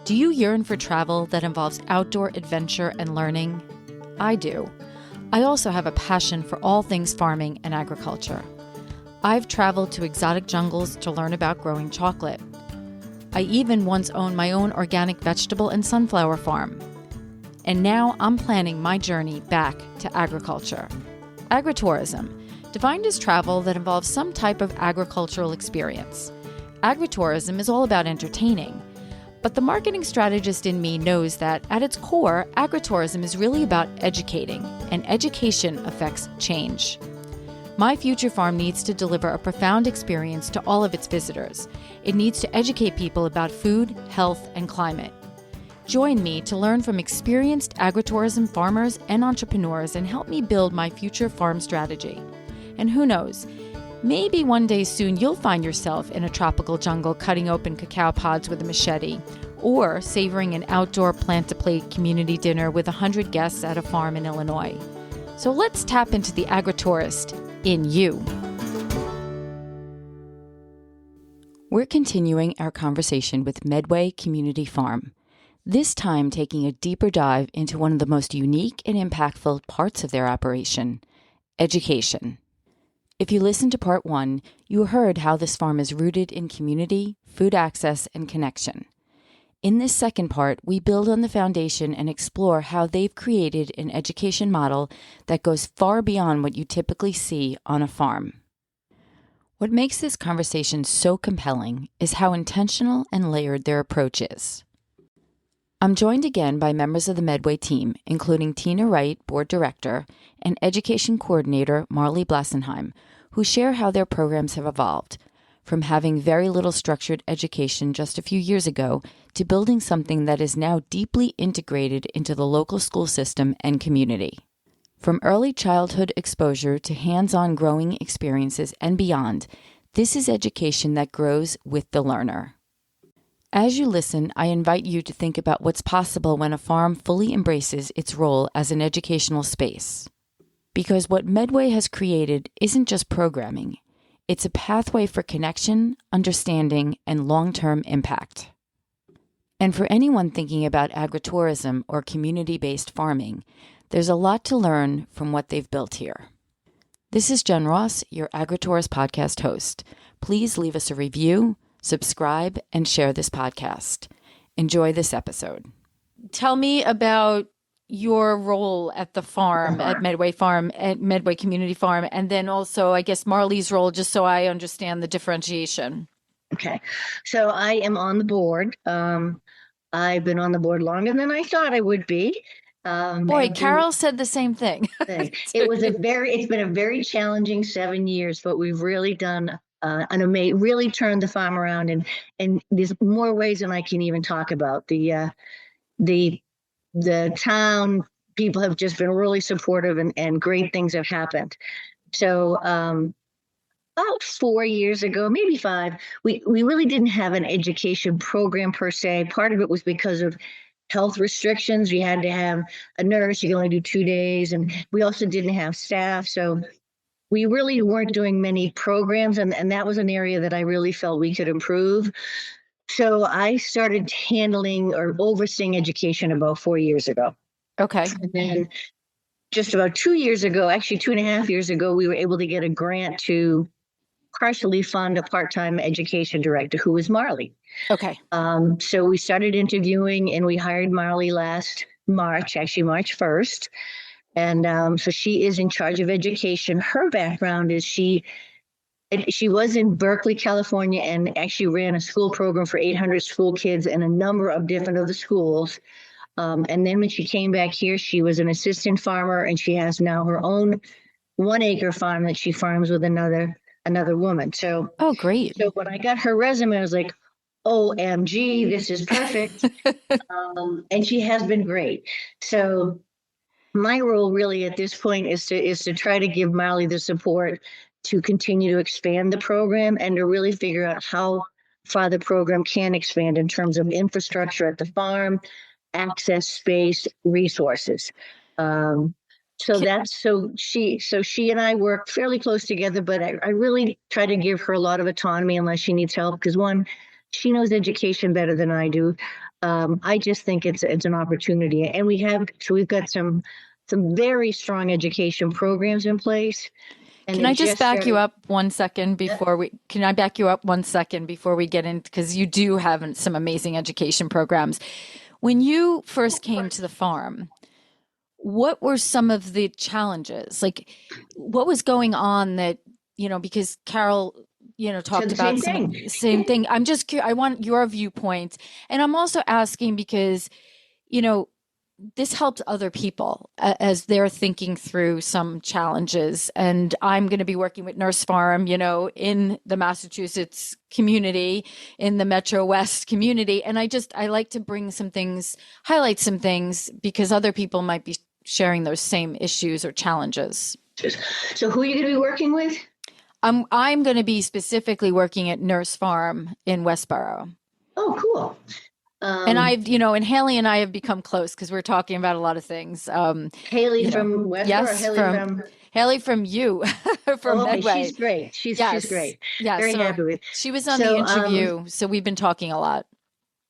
Do you yearn for travel that involves outdoor adventure and learning? I do. I also have a passion for all things farming and agriculture. I've traveled to exotic jungles to learn about growing chocolate. I even once owned my own organic vegetable and sunflower farm. And now I'm planning my journey back to agriculture. Agritourism, defined as travel that involves some type of agricultural experience. Agritourism is all about entertaining. But the marketing strategist in me knows that, at its core, agritourism is really about educating, and education affects change. My future farm needs to deliver a profound experience to all of its visitors. It needs to educate people about food, health, and climate. Join me to learn from experienced agritourism farmers and entrepreneurs and help me build my future farm strategy. And who knows, maybe one day soon you'll find yourself in a tropical jungle cutting open cacao pods with a machete, or savoring an outdoor plant-to-plate community dinner with 100 guests at a farm in Illinois. So let's tap into the agritourist in you. We're continuing our conversation with Medway Community Farm, this time taking a deeper dive into one of the most unique and impactful parts of their operation, education. If you listened to part 1, you heard how this farm is rooted in community, food access, and connection. In this second part, we build on the foundation and explore how they've created an education model that goes far beyond what you typically see on a farm. What makes this conversation so compelling is how intentional and layered their approach is. I'm joined again by members of the Medway team, including Tina Wright, Board Director, and Education Coordinator Marlee Blasenheim, who share how their programs have evolved, from having very little structured education just a few years ago to building something that is now deeply integrated into the local school system and community. From early childhood exposure to hands-on growing experiences and beyond, this is education that grows with the learner. As you listen, I invite you to think about what's possible when a farm fully embraces its role as an educational space. Because what Medway has created isn't just programming, it's a pathway for connection, understanding, and long-term impact. And for anyone thinking about agritourism or community-based farming, there's a lot to learn from what they've built here. This is Jen Ross, your Agritourist podcast host. Please leave us a review, subscribe, and share this podcast. Enjoy this episode. Tell me about your role at the farm, at Medway Community Farm, and then also, I guess, Marlee's role, just so I understand the differentiation. Okay. So I am on the board. I've been on the board longer than I thought I would be. Boy, Carol said the same thing. It's been a very challenging 7 years, but we've really done really turned the farm around, and there's more ways than I can even talk about. The town people have just been really supportive, and great things have happened. So about 4 years ago, maybe 5, we really didn't have an education program per se. Part of it was because of health restrictions. We had to have a nurse. You can only do 2 days. And we also didn't have staff. So we really weren't doing many programs. And that was an area that I really felt we could improve. So I started handling or overseeing education about 4 years ago. Okay. And then just about 2 years ago, actually 2.5 years ago, we were able to get a grant to partially fund a part-time education director, who was Marlee. Okay. So we started interviewing, and we hired Marlee last March, actually March 1st. And so she is in charge of education. Her background is she was in Berkeley, California, and actually ran a school program for 800 school kids in a number of different other schools. And then when she came back here, she was an assistant farmer, and she has now her own 1-acre farm that she farms with another woman. So, oh, great. So when I got her resume, I was like, OMG, this is perfect. And she has been great. So my role really at this point is to try to give Marlee the support to continue to expand the program and to really figure out how far the program can expand in terms of infrastructure at the farm, access, space, resources. So she and I work fairly close together, but I really try to give her a lot of autonomy unless she needs help. Because one, she knows education better than I do. I just think it's an opportunity, and we've got some very strong education programs in place. And Can I just back you up 1 second before can I back you up 1 second before we get in? Because you do have some amazing education programs. When you first came to the farm, what were some of the challenges? Like, what was going on that, because Carol, talked about the same thing. I'm just curious. I want your viewpoint. And I'm also asking because, this helps other people as they're thinking through some challenges. And I'm going to be working with Nurse Farm, in the Massachusetts community, in the Metro West community. And I like to highlight some things because other people might be sharing those same issues or challenges. So who are you going to be working with? I'm going to be specifically working at Nurse Farm in Westboro. Oh, cool. And and Haley and I have become close because we're talking about a lot of things. Haley from Westboro? Yes, Haley from you, from Medway. She's great. She's great. Yeah, very happy with. She was on the interview, so we've been talking a lot.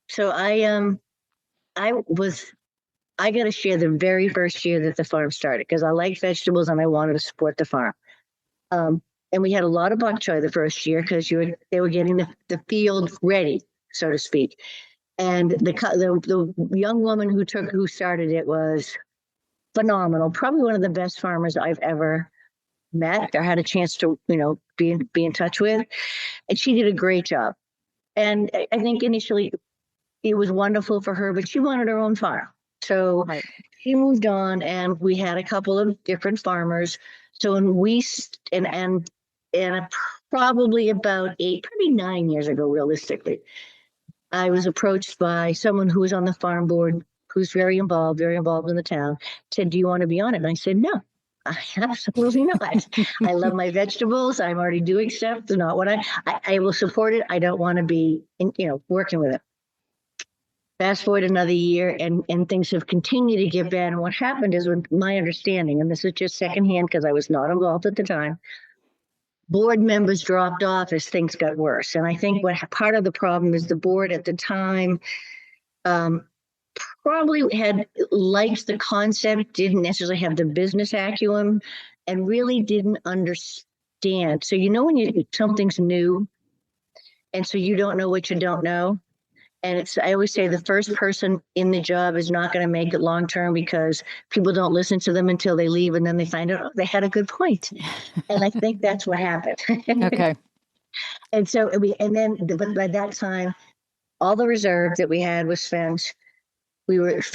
So I got to share the very first year that the farm started because I liked vegetables and I wanted to support the farm. And we had a lot of bok choy the first year because they were getting the field ready, so to speak. And the young woman who started it was phenomenal. Probably one of the best farmers I've ever met or had a chance to, be in touch with. And she did a great job. And I think initially it was wonderful for her, but she wanted her own farm. So she moved on, and we had a couple of different farmers. So and probably probably 9 years ago, realistically, I was approached by someone who was on the farm board, who's very involved in the town, said, "Do you want to be on it?" And I said, "No, absolutely not. I love my vegetables. I'm already doing stuff. It's not what I will support it. I don't want to be, working with it." Fast forward another year, and things have continued to get bad. And what happened is, with my understanding, and this is just secondhand because I was not involved at the time, board members dropped off as things got worse. And I think part of the problem is the board at the time probably had liked the concept, didn't necessarily have the business acumen, and really didn't understand. So when something's new, and so you don't know what you don't know. And I always say the first person in the job is not going to make it long term because people don't listen to them until they leave, and then they find out they had a good point. And I think that's what happened. Okay. And so but by that time, all the reserve that we had was spent. We were at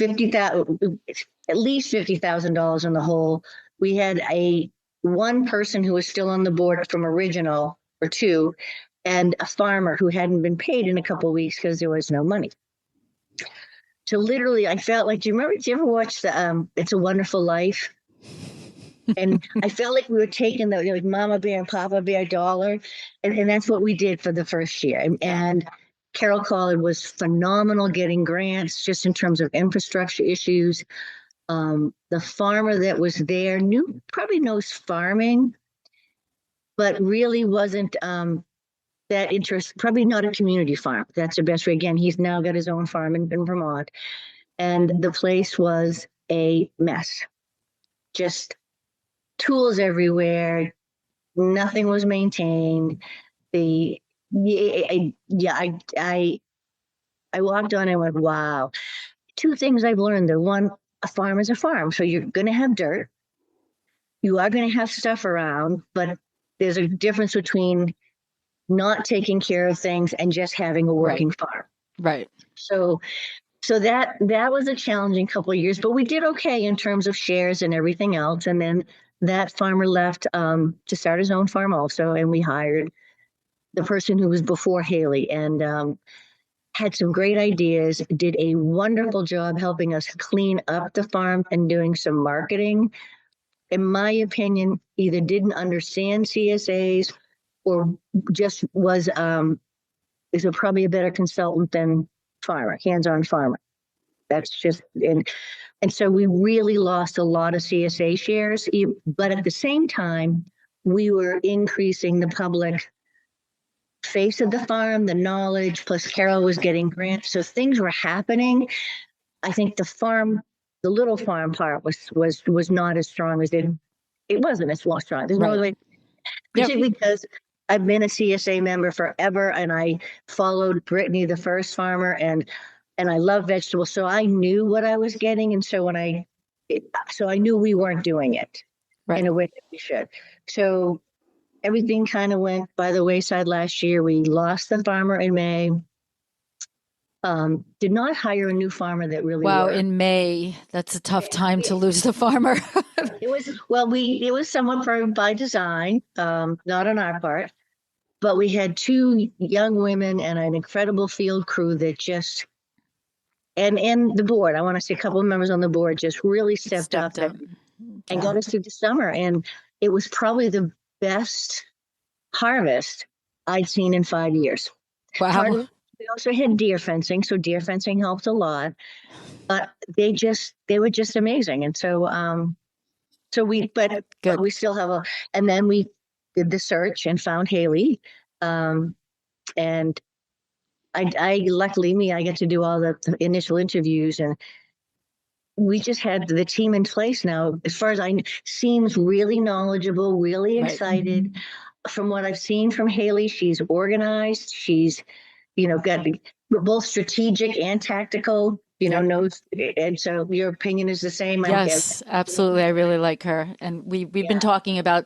least $50,000 in the hole. We had one person who was still on the board from original, or two, and a farmer who hadn't been paid in a couple of weeks because there was no money. So literally, I felt like, do you ever watch the It's a Wonderful Life? And I felt like we were taking the Mama Bear and Papa Bear dollar, and that's what we did for the first year. And Carol Collard was phenomenal getting grants just in terms of infrastructure issues. The farmer that was there probably knows farming, but really wasn't that interest, probably not a community farm. That's the best way. Again, he's now got his own farm in Vermont. And the place was a mess. Just tools everywhere. Nothing was maintained. I walked on and went, wow. Two things I've learned there. One, a farm is a farm. So you're going to have dirt. You are going to have stuff around, but there's a difference between not taking care of things and just having a working farm. Right. So that was a challenging couple of years, but we did okay in terms of shares and everything else. And then that farmer left to start his own farm also, and we hired the person who was before Haley, and had some great ideas, did a wonderful job helping us clean up the farm and doing some marketing. In my opinion, either didn't understand CSAs or just was probably a better consultant than farmer, hands-on farmer. That's just, and so we really lost a lot of CSA shares, but at the same time, we were increasing the public face of the farm, the knowledge, plus Carol was getting grants. So things were happening. I think the little farm part was not as strong as it wasn't as strong. There's no other way, particularly because I've been a CSA member forever, and I followed Brittany, the first farmer, and I love vegetables. So I knew what I was getting. And so so I knew we weren't doing it in a way that we should. So everything kind of went by the wayside last year. We lost the farmer in May. Did not hire a new farmer that really worked. In May, that's a tough time to lose the farmer. It was somewhat by design, not on our part, but we had two young women and an incredible field crew that just, and the board, I want to say a couple of members on the board just really stepped up and got us through the summer. And it was probably the best harvest I'd seen in 5 years. Wow. We also had deer fencing, so deer fencing helped a lot. But they were just amazing, and but we still have and then we did the search and found Haley, and I luckily I get to do all the initial interviews, and we just had the team in place now. As far as I know, seems really knowledgeable, really excited. From what I've seen from Haley, she's organized. She's got both strategic and tactical, knows. And so your opinion is the same. Yes, absolutely. I really like her. And we've been talking about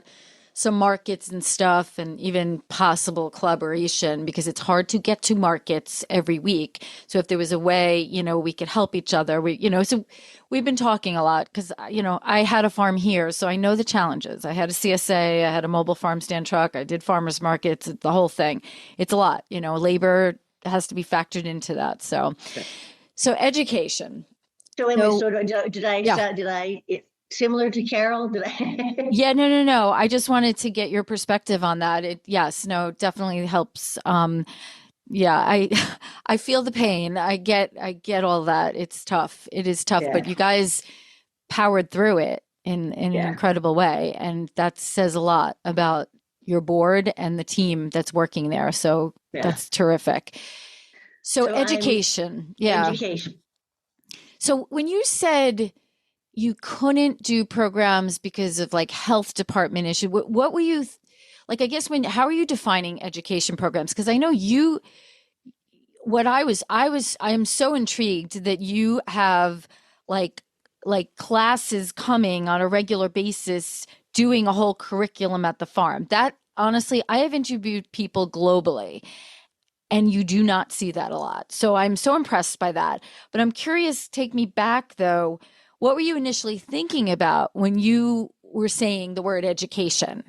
some markets and stuff, and even possible collaboration, because it's hard to get to markets every week. So if there was a way, we could help each other, so we've been talking a lot, because, I had a farm here, so I know the challenges. I had a CSA, I had a mobile farm stand truck, I did farmers markets, the whole thing. It's a lot, labor has to be factored into that. So education. So did I similar to Carol? Did I? Yeah, no. I just wanted to get your perspective on that. Definitely helps. I feel the pain. I get all that. It's tough. It is tough, but you guys powered through it in an incredible way. And that says a lot about your board and the team that's working there. So that's terrific. So education. Education. So when you said you couldn't do programs because of health department issue, what were you I guess how are you defining education programs? Because I know I am so intrigued that you have classes coming on a regular basis, doing a whole curriculum at the farm. That honestly, I have interviewed people globally, and you do not see that a lot. So I'm so impressed by that. But I'm curious, take me back though. What were you initially thinking about when you were saying the word education?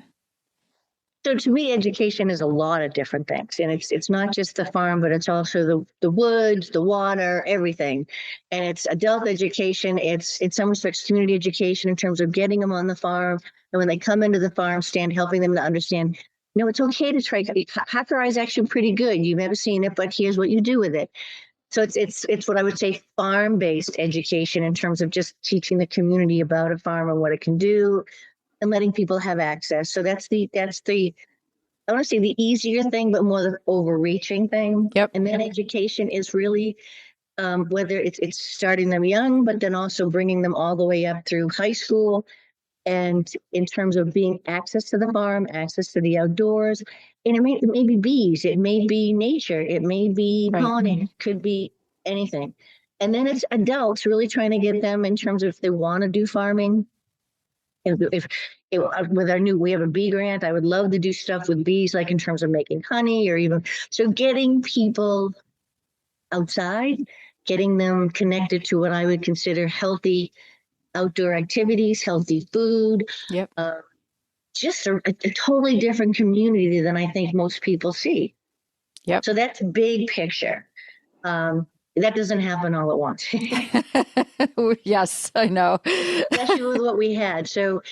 So to me, education is a lot of different things, and it's not just the farm, but it's also the woods, the water, everything. And it's adult education. It's in some respects community education in terms of getting them on the farm, and when they come into the farm stand, helping them to understand. It's okay to try. Hacker eye is actually pretty good. You've never seen it, but here's what you do with it. So it's what I would say farm-based education in terms of just teaching the community about a farm and what it can do, and letting people have access. So that's the I want to say the easier thing, but more the overreaching thing. Yep. And then education is really whether it's starting them young, but then also bringing them all the way up through high school. And in terms of being access to the farm, access to the outdoors, and it may be bees, it may be nature, it may be pollen, it could be anything. And then it's adults really trying to get them in terms of if they want to do farming. We have a bee grant, I would love to do stuff with bees, in terms of making honey, or even so getting people outside, getting them connected to what I would consider healthy outdoor activities, healthy food. Yep. Just a totally different community than I think most people see. Yep. So that's big picture. That doesn't happen all at once. Yes, I know. Especially with what we had. So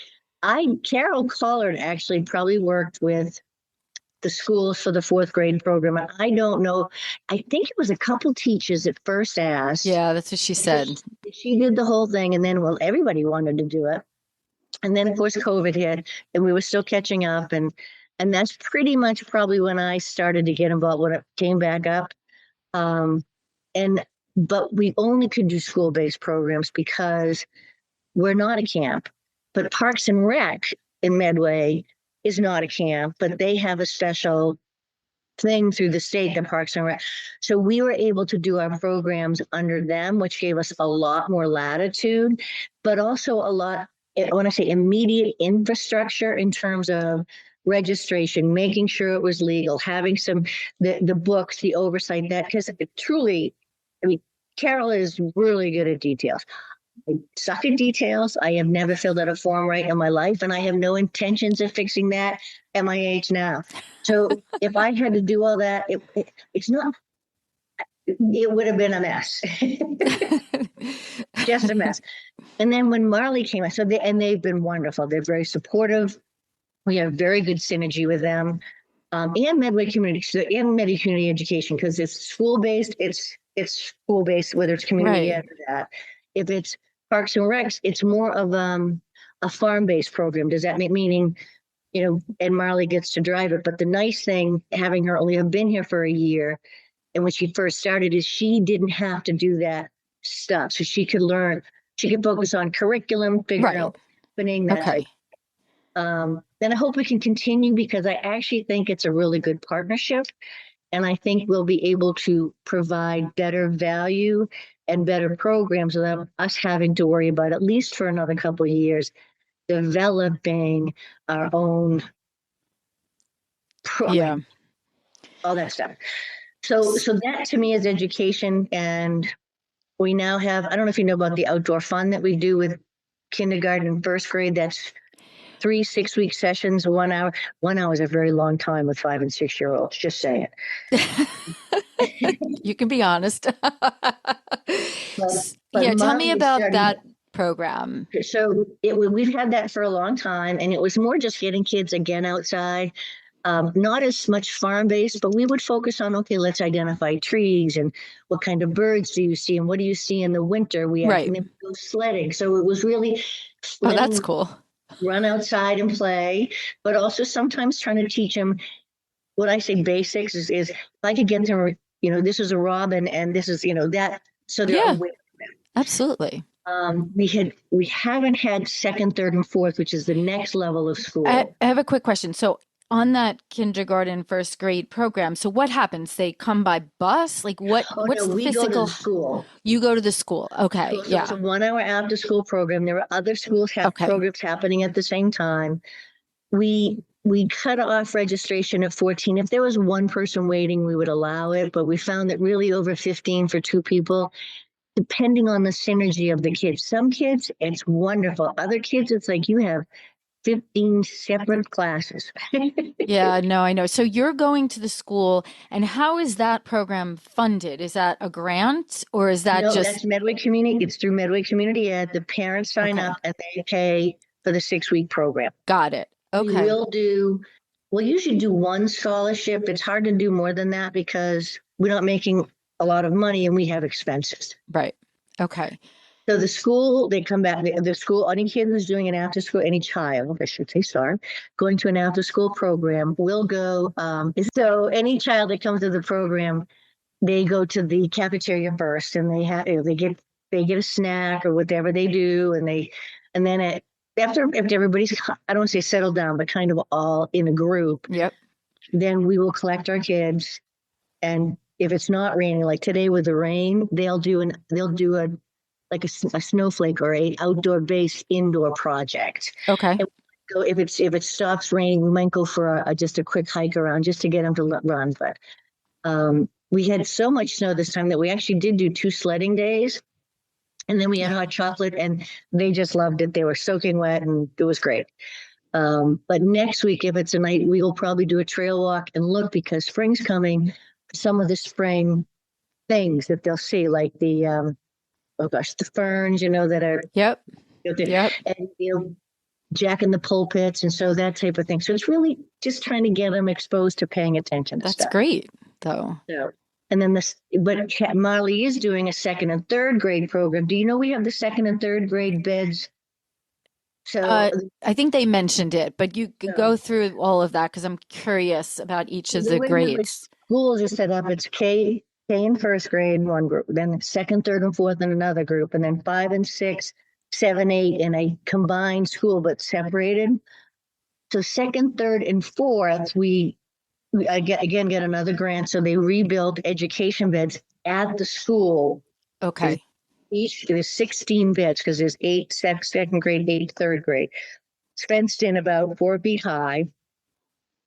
Carol Collard actually probably worked with the schools for the 4th grade program. I don't know. I think it was a couple teachers that first asked. Yeah, that's what she said. She did the whole thing, and then, everybody wanted to do it. And then, of course, COVID hit, and we were still catching up. And And that's pretty much probably when I started to get involved, when it came back up. Um, and but we only could do school-based programs because we're not a camp. But Parks and Rec in Medway is not a camp, but they have a special thing through the state, the Parks and Rec. So we were able to do our programs under them, which gave us a lot more latitude, but also a lot, I want to say, immediate infrastructure in terms of registration, making sure it was legal, having the books, the oversight, that, because truly, I mean, Carol is really good at details. I suck at details. I have never filled out a form right in my life, and I have no intentions of fixing that at my age now. So if I had to do all that, it's not, it would have been a mess. Just a mess. And then when Marlee came, and they've been wonderful. They're very supportive. We have very good synergy with them. And Medway Community Education, because it's school-based, it's school-based, whether it's community ed or that. If it's Parks and Recs, it's more of a farm-based program. Does that meaning, and Marlee gets to drive it. But the nice thing, having her only have been here for a year, and when she first started, is she didn't have to do that stuff. So she could learn, she could focus on curriculum, figuring out opening that. Okay. Then I hope we can continue, because I actually think it's a really good partnership. And I think we'll be able to provide better value and better programs without us having to worry about, at least for another couple of years, developing our own program, all that stuff. So that to me is education. And we now have, I don't know if you know about the outdoor fun that we do with kindergarten and first grade. That's 3 6-week sessions, 1 hour. 1 hour is a very long time with 5 and 6 year olds. Just saying. You can be honest. But tell me about that program. So we've had that for a long time, and it was more just getting kids again outside. Not as much farm-based, but we would focus on, okay, let's identify trees and what kind of birds do you see and what do you see in the winter? We had them go sledding. So it was really that's cool. Run outside and play, but also sometimes trying to teach them what I say basics is if I could get them, this is a robin and this is, that. So they're aware of it. Absolutely. We haven't had second, third, and fourth, which is the next level of school. I have a quick question. So on that kindergarten, first grade program, so what happens? They come by bus? Like what's the physical? Go to the school. You go to the school. Okay. So it's a 1 hour after school program. There are other schools have programs happening at the same time. We cut off registration at 14. If there was one person waiting, we would allow it. But we found that really over 15 for 2 people, depending on the synergy of the kids. Some kids, it's wonderful. Other kids, it's like you have 15 separate classes. Yeah, no, I know. So you're going to the school, and how is that program funded? Is that a grant, or is that just? That's Medway Community. It's through Medway Community Ed. The parents sign up and they pay for the 6-week program. Got it. Okay. We'll usually do one scholarship. It's hard to do more than that because we're not making a lot of money and we have expenses. Right. Okay. So the school, they come back, the school, any kid who's doing an after school, any child, I should say, going to an after school program will go. So any child that comes to the program, they go to the cafeteria first and they get a snack or whatever they do. And then after everybody's, I don't want to say settled down, but kind of all in a group. Yep. Then we will collect our kids. And if it's not raining, like today with the rain, they'll do a snowflake or a outdoor based indoor project. Okay. And so if it stops raining, we might go for just a quick hike around just to get them to run. But we had so much snow this time that we actually did do 2 sledding days. And then we had hot chocolate and they just loved it. They were soaking wet and it was great. But next week, if it's a night, we will probably do a trail walk and look, because spring's coming. Some of the spring things that they'll see, like the the ferns, that are and Jack in the pulpits, and so that type of thing. So it's really just trying to get them exposed to paying attention. That's great, though. So, and then but Marlee is doing a second and third grade program. Do you know we have the second and third grade beds So I think they mentioned it, but you could so go through all of that because I'm curious about each of the the way my grades. schools are set up, it's K in first grade in one group, then second, third, and fourth in another group, and then 5 and 6, 7, 8 in a combined school but separated. So second, third, and fourth, we again get another grant. So they rebuilt education beds at the school. There's Okay. there's 16 beds because there's eight second grade, eight third grade. It's fenced in about 4 feet high.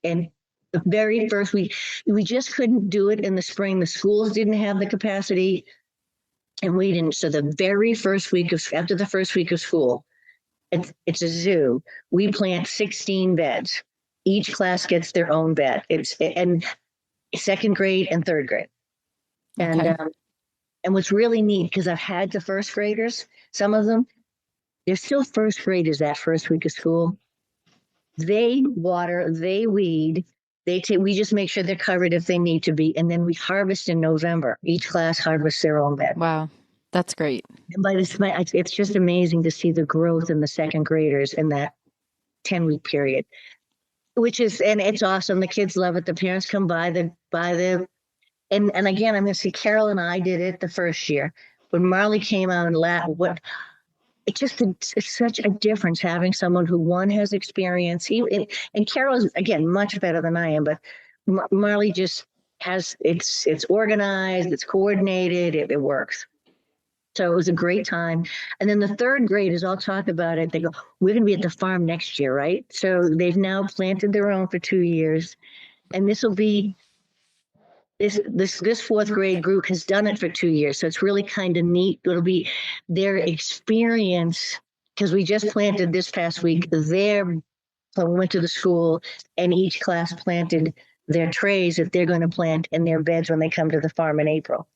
And the very first week, we just couldn't do it in the spring. The schools didn't have the capacity, and we didn't. So the very first week of after the first week of school, it's a zoo. We plant 16 beds. Each class gets their own bed. It's and second grade and third grade. And Okay. and what's really neat because I've had the first graders, some of them, they're still first graders that first week of school. They water, they weed, they take. We just make sure they're covered if they need to be, and then we harvest in November. Each class harvests their own bed. Wow. That's great. And by this, it's just amazing to see the growth in the second graders in that 10-week period, which is and it's awesome. The kids love it. The parents come by the and again, I'm going to see Carol and I did it the first year. When Marlee came out and what it just it's such a difference having someone who one has experience. And Carol is again much better than I am, but Marlee just has it's organized, it's coordinated, it works. So it was a great time. And then the third graders all talk about it. They go, "We're going to be at the farm next year, right?" So they've now planted their own for 2 years, and this will be this fourth grade group has done it for 2 years, so it's really kind of neat. It'll be their experience because we just planted this past week. So we went to the school and each class planted their trays that they're going to plant in their beds when they come to the farm in April.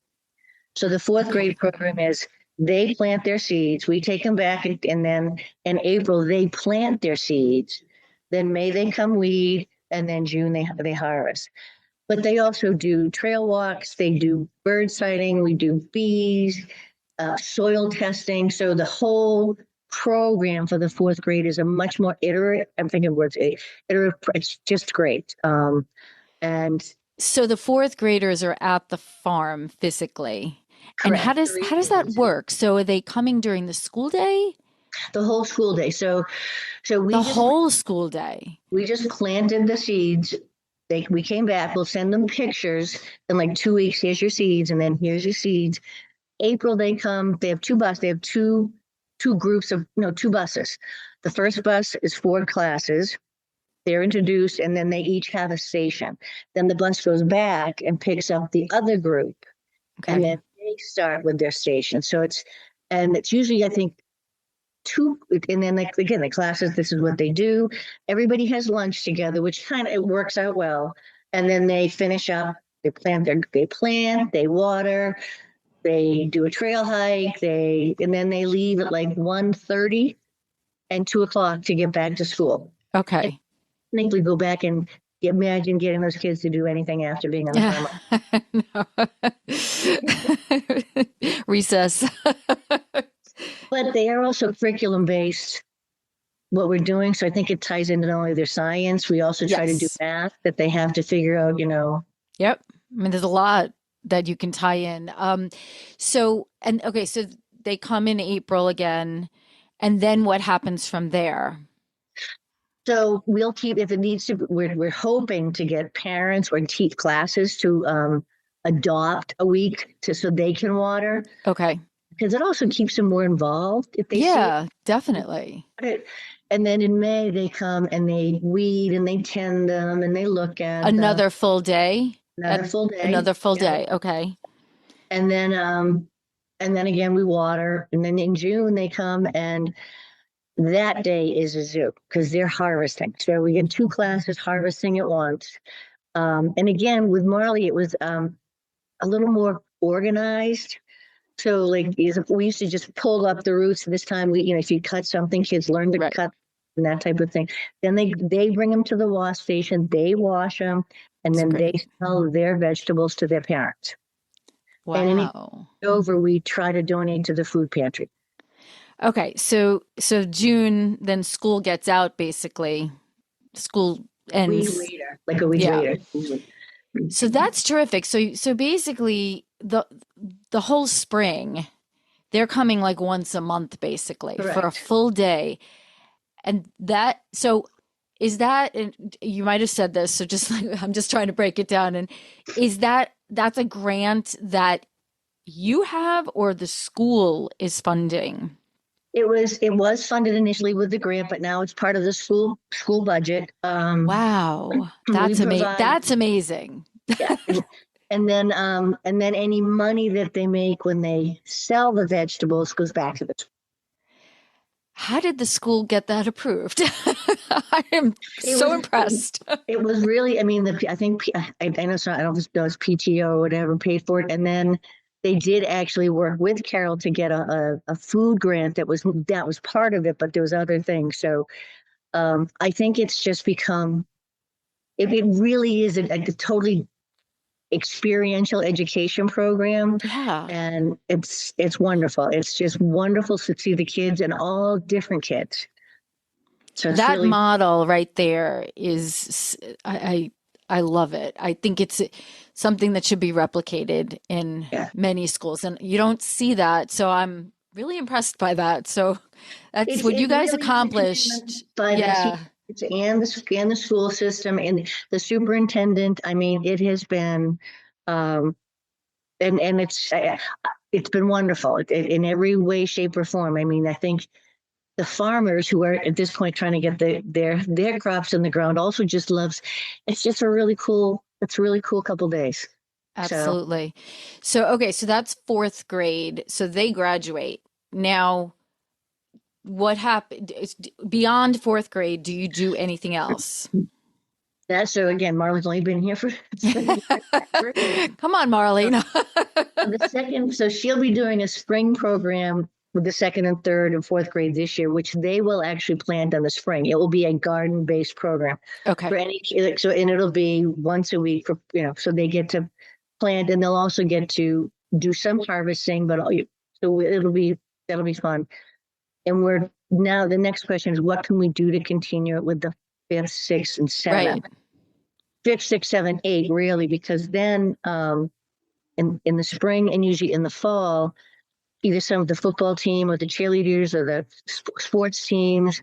So the fourth grade program is they plant their seeds, we take them back, and then in April they plant their seeds. Then May they come weed, and then June they harvest. But they also do trail walks, they do bird sighting, we do bees, soil testing. So the whole program for the fourth grade is a much more iterative. I'm thinking words iterative. It's just great. And So the fourth graders are at the farm physically. And correct. how does that work? So are they coming during the school day? The whole school day. So The whole school day. we just planted the seeds. We came back. We'll send them pictures in like 2 weeks. Here's your seeds, and then here's your seeds. April they come. They have two buses. They have two groups of two buses. The first bus is 4 classes. They're introduced, and then they each have a station. Then the bus goes back and picks up the other group, and Okay. then they start with their station. So it's usually I think two, and then like again the classes. This is what they do. Everybody has lunch together, which kind of it works out well. And then they finish up. They plant. They water. They do a trail hike. And then they leave at like 1:30 and 2 o'clock to get back to school. And Okay. I think we go back and imagine getting those kids to do anything after being on the farm. No. Recess. But they are also curriculum based. What we're doing, so I think it ties into not only their science. We also try to do Yes. math that they have to figure out. Yep. I mean, there's a lot that you can tie in. So they come in April again, and then what happens from there? So we'll keep if it needs to. We're hoping to get parents or teach classes to adopt a week so they can water Okay. because it also keeps them more involved if they see Yeah, definitely. it. And then in May they come and they weed and they tend them and they look at them. Another full day. Another full day. Another full Yeah. day. Okay. And then again we water. And then in June they come and that day is a zoo because they're harvesting. So we get 2 classes harvesting at once. And again with Marlee, it was a little more organized. So like we used to just pull up the roots. This time if you cut something, kids learn to Right. cut and that type of thing. Then they bring them to the wash station, they wash them, and then they sell their vegetables to their parents. And Wow. over, we try to donate to the food pantry. Okay, so June, then school gets out basically. School Week ends. later, like a week Yeah. later. Usually. So that's terrific. So basically the whole spring, they're coming like once a month basically for a Correct. full day. And that so is that and you might have said this, so just like I'm just trying to break it down. And is that's a grant that you have or the school is funding? It was funded initially with the grant, but now it's part of the school budget. Wow. We provide, That's amazing. yeah, and then any money that they make when they sell the vegetables goes back to the. How did the school get that approved? I am It so was impressed. it was really, I mean, I think I know it's not, I don't know if it's PTO or whatever paid for it, and then they did actually work with Carol to get a food grant that was part of it, but there was other things. So I think it's just become it really is a totally experiential education program, Yeah. and it's wonderful. It's just wonderful to see the kids and all different kids. So it's That really, model right there is I love it. I think it's something that should be replicated in yeah. many schools and you don't see that. So I'm really impressed by that. So that's what It you guys really is a commitment accomplished. by the Yeah. teachers and the school system and the superintendent. I mean, it has been, um, and it's been wonderful in every way, shape, or form. I mean, I think the farmers who are at this point trying to get their crops in the ground also just loves. It's just a really cool. It's a really cool couple days. So Absolutely. So, okay, so that's fourth grade. So they graduate. Now, what happened beyond fourth grade? Do you do anything else? so again, Marlene's only been here for 7 years. Come on, Marlene. So she'll be doing a spring program with the second and third and fourth grade this year, which they will actually plant in the spring. It will be a garden-based program Okay. for any kid. So, and it'll be once a week so they get to plant and they'll also get to do some harvesting, but so that'll be fun. And the next question is what can we do to continue it with the fifth, sixth, and Right. seventh? Fifth, sixth, seven, eight, really, because then in the spring and usually in the fall, either some of the football team or the cheerleaders or the sports teams.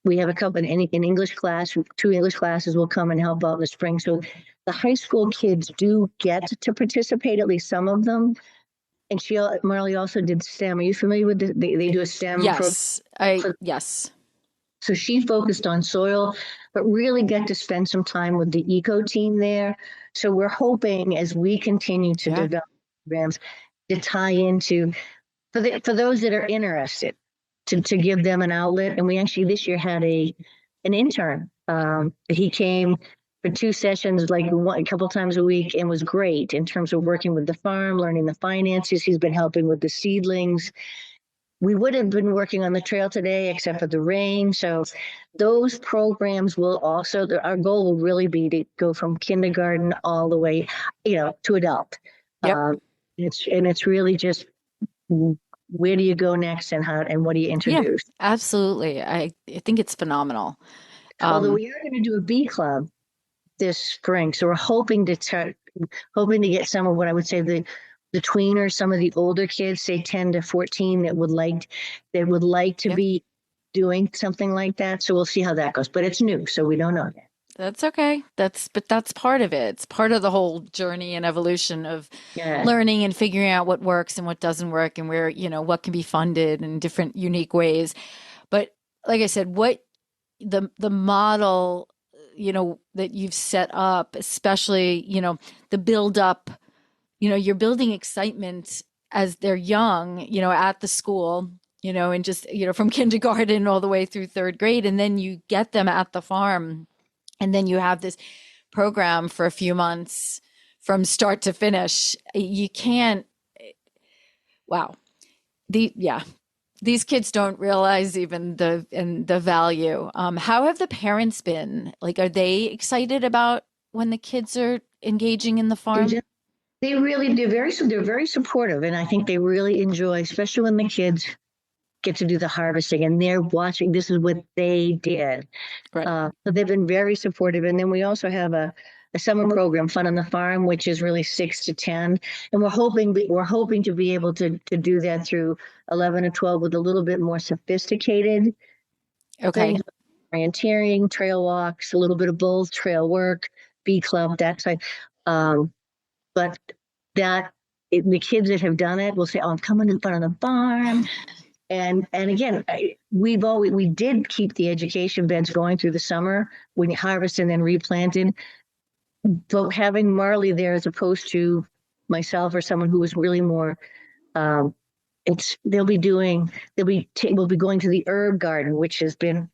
We have a couple in English class, 2 English classes will come and help out in the spring. So the high school kids do get to participate, at least some of them. And Marlee also did STEM. Are you familiar with they do a STEM program? Yes. Yes. So she focused on soil, but really got to spend some time with the eco team there. So we're hoping as we continue to Yeah. develop programs to tie into for those that are interested to give them an outlet. And we actually this year had an intern. He came for 2 sessions, like a couple times a week, and was great in terms of working with the farm, learning the finances. He's been helping with the seedlings. We would have been working on the trail today, except for the rain. So those programs will also, our goal will really be to go from kindergarten all the way, to adult. Yep. It's really just where do you go next and what do you Yeah. introduce? Absolutely. I think it's phenomenal. Although Um, we are going to do a bee club this spring. So we're hoping to get some of what I would say the tweeners, some of the older kids, say 10 to 14 that would like to yeah. be doing something like that. So we'll see how that goes. But it's new, so we don't know yet. That's okay. But that's part of it. It's part of the whole journey and evolution of Yeah. learning and figuring out what works and what doesn't work and where, what can be funded in different unique ways. But like I said, what the model, that you've set up, especially, the build up, you're building excitement as they're young, at the school, and just, from kindergarten all the way through third grade. And then you get them at the farm and then you have this program for a few months from start to finish. You can't, wow. Yeah, these kids don't realize even the value. How have the parents been? Like, are they excited about when the kids are engaging in the They farm? just they really do they're very supportive, and I think they really enjoy, especially when the kids get to do the harvesting, and they're watching. This is what they did. Right. So they've been very supportive. And then we also have a summer program, Fun on the Farm, which is really 6 to 10. And we're hoping to be able to do that through 11 to 12 with a little bit more sophisticated Okay. things, orienteering, trail walks, a little bit of both, trail work, bee club, that type. But that the kids that have done it will say, "Oh, I'm coming to Fun on the Farm." And again, we did keep the education beds going through the summer when you harvest and then replanted. But having Marlee there as opposed to myself or someone who was really more, we'll be going to the herb garden, which has been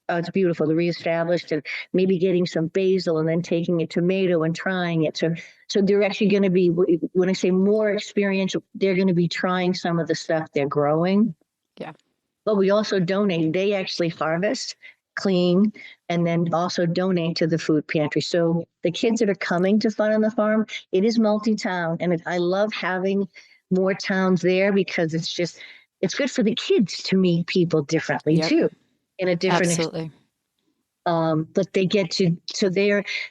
it's beautiful, reestablished, and maybe getting some basil and then taking a tomato and trying it. So they're actually going to be, when I say more experiential, they're going to be trying some of the stuff they're growing. Yeah. But we also donate. They actually harvest, clean, and then also donate to the food pantry. So the kids that are coming to Fun on the Farm, it is multi-town, and I love having more towns there because it's good for the kids to meet people differently too, in a different Absolutely. but they get to, so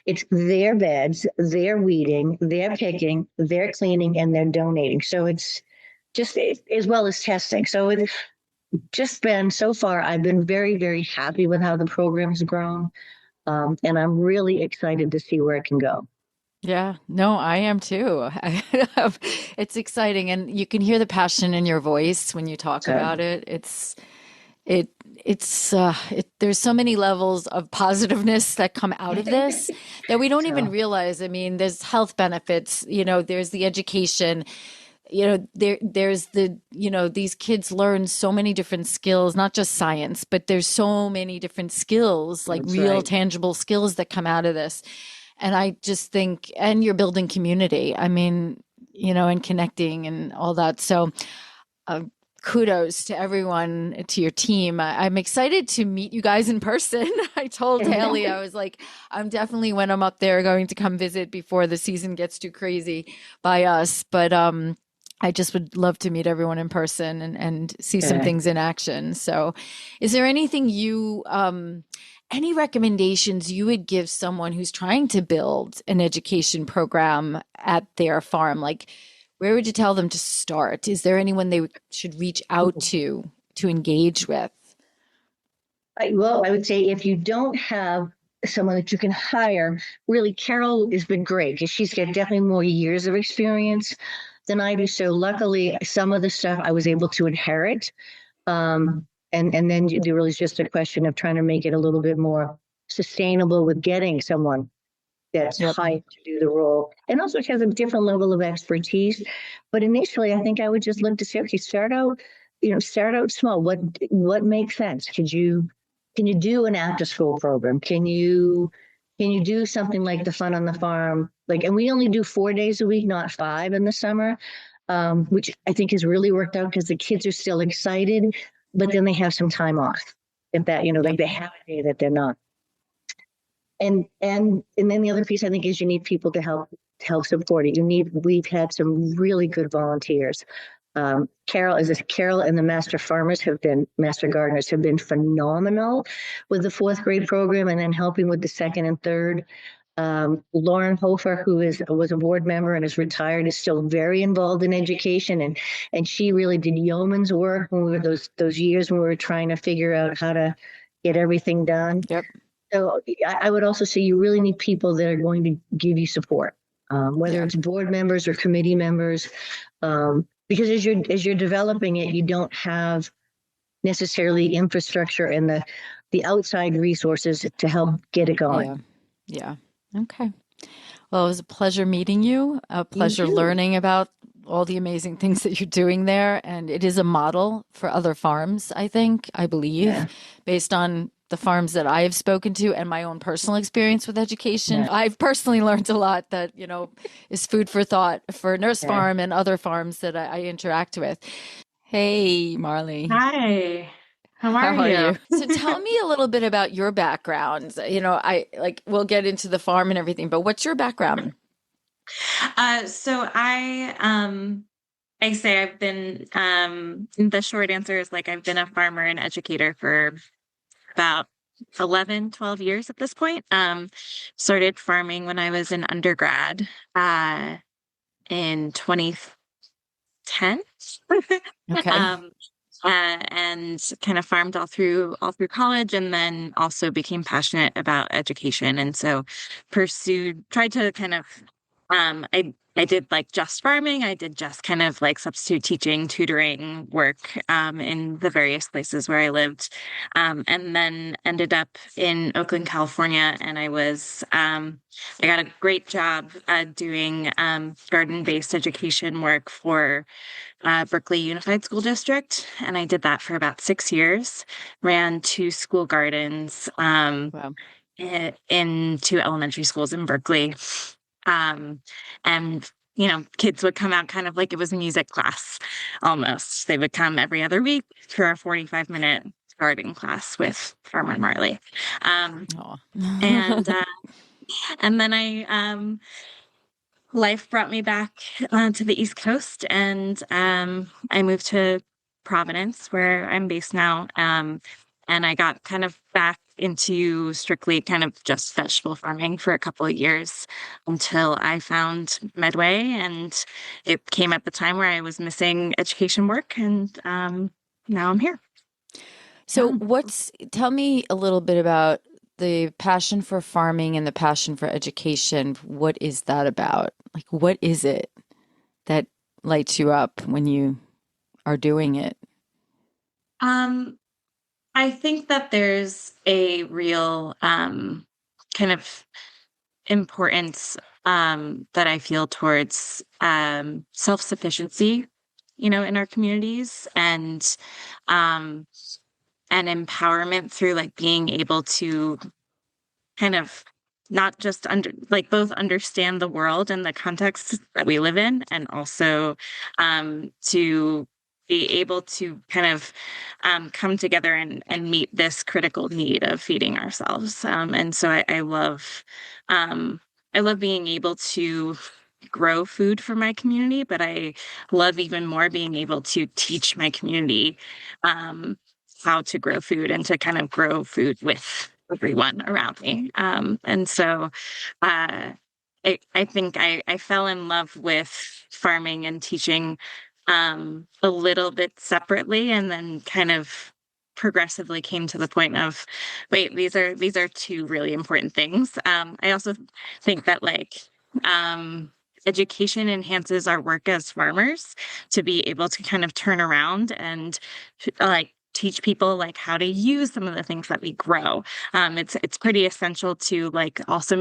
it's their beds, they're weeding, they're picking, they're cleaning, and they're donating. So it's just as well as testing. So it's just been, so far, I've been very, very happy with how the program's grown. And I'm really excited to see where it can go. Yeah, no, I am too. It's exciting, and you can hear the passion in your voice when you talk So, about it. There's so many levels of positiveness that come out of this that we don't even so realize. I mean, there's health benefits, there's the education, there's these kids learn so many different skills, not just science, but there's so many different skills, like that's real right. tangible skills that come out of this. And I just think, and you're building community. I mean, and connecting and all that. So, uh, kudos to everyone, to your team. I'm excited to meet you guys in person. I told Haley, I was like, I'm definitely, when I'm up there, going to come visit before the season gets too crazy by us. But I just would love to meet everyone in person and see some things in action. So, is there anything any recommendations you would give someone who's trying to build an education program at their farm? Like, where would you tell them to start? Is there anyone they should reach out to engage with? Well, I would say if you don't have someone that you can hire, really, Carol has been great because she's got definitely more years of experience than I do. So luckily, some of the stuff I was able to inherit. And then there really is just a question of trying to make it a little bit more sustainable with getting someone that's Yep. hired to do the role and also has a different level of expertise. But initially, I think I would just look to say, okay, start out small. What makes sense? Can you do an after school program? Can you do something like the Fun on the Farm? And we only do 4 days a week, not 5 in the summer, which I think has really worked out because the kids are still excited, but then they have some time off. If that, like they have a day that they're not. And then the other piece I think is you need people to help support it. We've had some really good volunteers. Carol and the Master Gardeners have been phenomenal with the 4th grade program and then helping with the 2nd and 3rd. Lauren Hofer, who was a board member and is retired, is still very involved in education, and she really did yeoman's work when we were those years when we were trying to figure out how to get everything done. Yep. So I would also say you really need people that are going to give you support, whether it's board members or committee members, because as you're developing it, you don't have necessarily infrastructure and the outside resources to help get it going. Yeah. Okay. Well, it was a pleasure meeting you, a pleasure learning about all the amazing things that you're doing there. And it is a model for other farms, I believe, based on the farms that I have spoken to and my own personal experience with education. I've personally learned a lot that, is food for thought for Nurse Farm and other farms that I interact with. Hey, Marlee. Hi, how How are are you? you? So tell me a little bit about your background. We'll get into the farm and everything, but what's your background? So I I say I've been, the short answer is like I've been a farmer and educator for about 11, 12 years at this point. Started farming when I was in undergrad, in 2010. Okay. Um, and kind of farmed all through college, and then also became passionate about education, and so tried to kind of I did like just farming. I did just kind of like substitute teaching, tutoring work in the various places where I lived, and then ended up in Oakland, California, and I got a great job doing garden-based education work for Berkeley Unified School District, and I did that for about 6 years. Ran two school gardens Wow. in two elementary schools in Berkeley, and kids would come out kind of like it was music class almost. They would come every other week for a 45-minute garden class with Farmer Marley. Um, Oh. and and then life brought me back to the East Coast, and I moved to Providence, where I'm based now. And I got kind of back into strictly kind of just vegetable farming for a couple of years until I found Medway, and it came at the time where I was missing education work, and now I'm here. So Yeah. tell me a little bit about the passion for farming and the passion for education. What is that about? Like, what is it that lights you up when you are doing it? Um, I think that there's a real kind of importance that I feel towards self-sufficiency, in our communities, um, and empowerment through like being able to kind of not just both understand the world and the context that we live in, and also to be able to kind of come together and meet this critical need of feeding ourselves. And so um, I love being able to grow food for my community, but I love even more being able to teach my community um, how to grow food and to kind of grow food with everyone around me. And so uh, I think I fell in love with farming and teaching a little bit separately, and then kind of progressively came to the point of, wait, these are two really important things. I also think that um, education enhances our work as farmers to be able to kind of turn around and like teach people like how to use some of the things that we grow. It's pretty essential to like also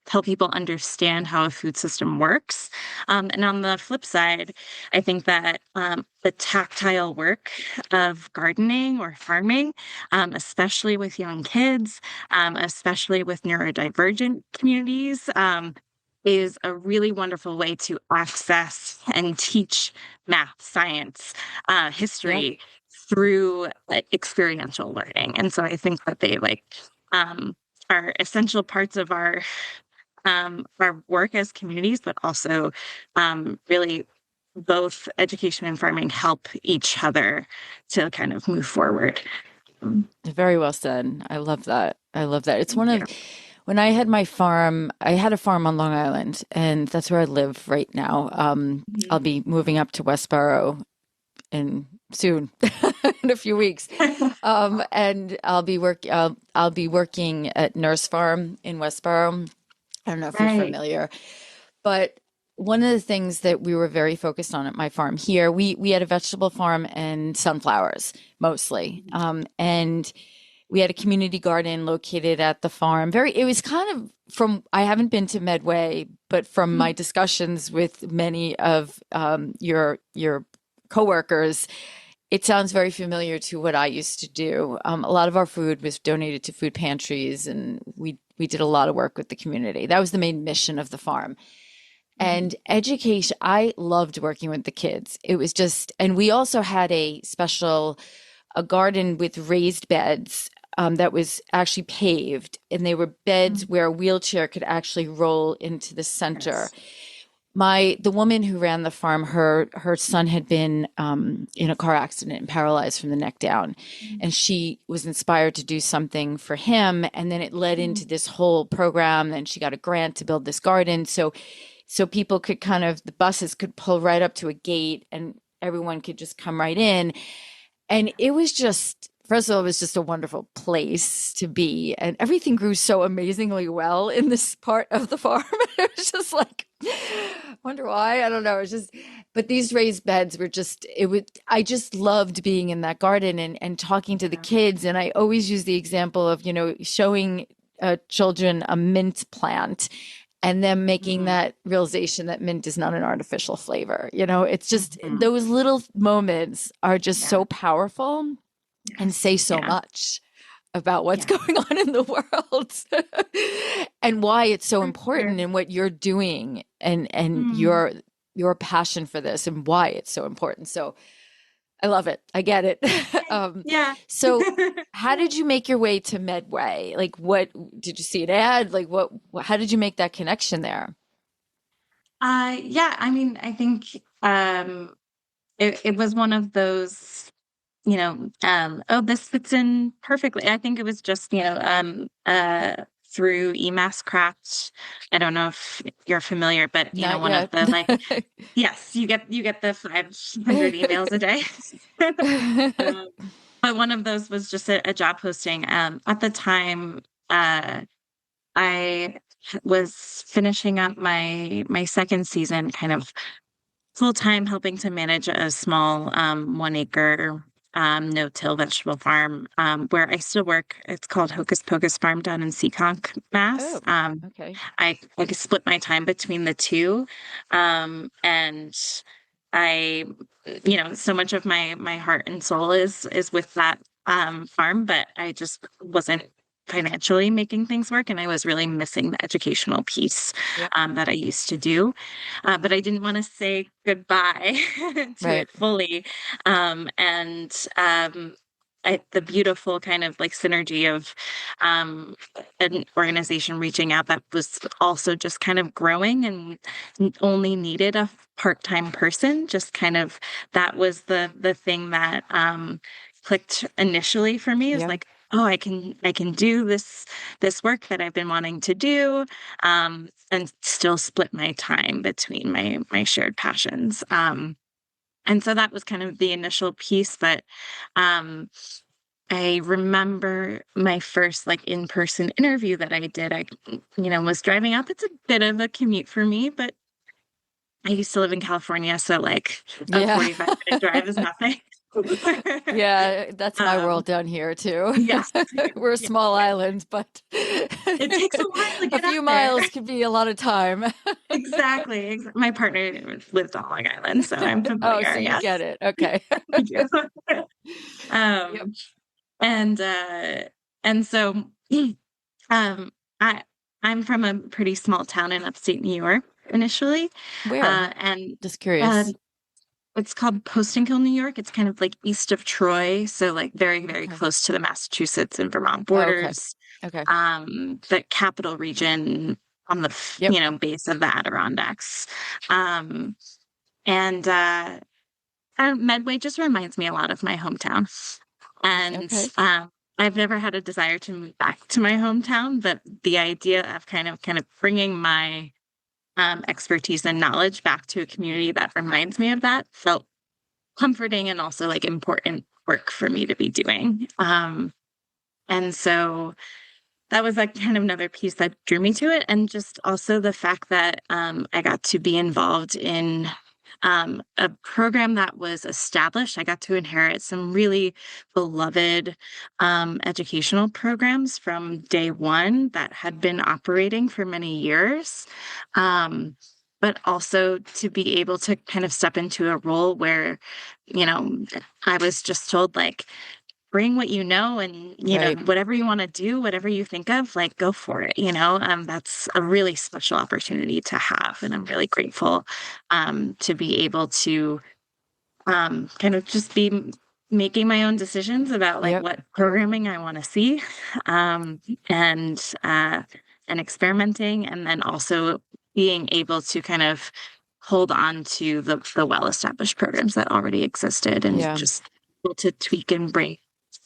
help people understand how a food system works. And on the flip side, I think that the tactile work of gardening or farming, especially with young kids, especially with neurodivergent communities, is a really wonderful way to access and teach math, science, Yeah. history through experiential learning. And so I think that they um, are essential parts of our work as communities, but also really both education and farming help each other to kind of move forward. Very well said. I love that. I love that. It's one Thank you. of when I had my farm, I had a farm on Long Island, and that's where I live right now. I'll be moving up to Westboro in soon, in a few weeks. And I'll be working at Nurse Farm in Westboro. I don't know if you're Right. familiar, but one of the things that we were very focused on at my farm here, we had a vegetable farm and sunflowers mostly, and we had a community garden located at the farm. It was kind of I haven't been to Medway, but from my discussions with many of your coworkers, it sounds very familiar to what I used to do. A lot of our food was donated to food pantries, and we did a lot of work with the community. That was the main mission of the farm. And education, I loved working with the kids. It was just, and we also had a garden with raised beds that was actually paved, and they were beds where a wheelchair could actually roll into the center. Yes. the woman who ran the farm, her son had been in a car accident and paralyzed from the neck down, and she was inspired to do something for him, and then it led into this whole program. And she got a grant to build this garden, so people could the buses could pull right up to a gate, and everyone could just come right in. And it was just, first of all, it was just a wonderful place to be. And everything grew so amazingly well in this part of the farm. It was just like, wonder why. I don't know. It's just, but these raised beds were just, I just loved being in that garden and talking to the kids. And I always use the example of, showing children a mint plant and then making that realization that mint is not an artificial flavor. It's just those little moments are just so powerful and say so much about what's going on in the world and why it's so important and what you're doing and your passion for this and why it's so important. So I love it. I get it. So how did you make your way to Medway? Like, what did you see an ad? Like, how did you make that connection there? I mean, I think it was one of those, oh, this fits in perfectly. I think it was just, through eMassCraft. I don't know if you're familiar, but Not one yet. of the yes, you get the 500 emails a day. But one of those was just a job posting. At the time, I was finishing up my second season, kind of full time, helping to manage a small 1 acre no-till vegetable farm where I still work. It's called Hocus Pocus Farm down in Seekonk, Mass. Okay. I split my time between the two, and I, so much of my heart and soul is with that farm, but I just wasn't financially making things work, and I was really missing the educational piece Yep. that I used to do, but I didn't want to say goodbye to Right. it fully, and the beautiful kind of like synergy of an organization reaching out that was also just kind of growing and only needed a part-time person. Just kind of that was the thing that clicked initially for me, is Yeah. like, oh, I can do this work that I've been wanting to do, and still split my time between my shared passions. And so that was kind of the initial piece, but I remember my first like in-person interview that I did. I, was driving up. It's a bit of a commute for me, but I used to live in California, so like a Yeah. 45-minute drive is nothing. Yeah, that's my world down here too. Yes. We're a Yeah. small island, but It takes a while to a get up few there. miles could be a lot of time. Exactly. My partner lived on Long Island, so I'm Oh, familiar. so you Yes. get it. Okay. I do. Yep. Um, and so um, I I'm from a pretty small town in upstate New York initially, Where? and Just uh, curious. it's called Postinghill, New York. It's kind of like east of Troy, so like very, very Okay. close to the Massachusetts and Vermont Oh, okay. borders. Okay. The capital region on the Yep. base of the Adirondacks, um, and Medway just reminds me a lot of my hometown. And Okay. I've never had a desire to move back to my hometown, but the idea of kind of bringing my expertise and knowledge back to a community that reminds me of that felt comforting and also like important work for me to be doing. And so that was like kind of another piece that drew me to it. And just also the fact that I got to be involved in a program that was established. I got to inherit some really beloved educational programs from day one that had been operating for many years. But also to be able to kind of step into a role where, you know, I was just told, like, bring what you know, and Right. whatever you want to do, whatever you think of, like, go for it. That's a really special opportunity to have, and I'm really grateful to be able to kind of just be making my own decisions about like Yep. what programming I want to see, um, and uh, and experimenting, and then also being able to kind of hold on to the well-established programs that already existed and Yeah. just able to tweak and bring,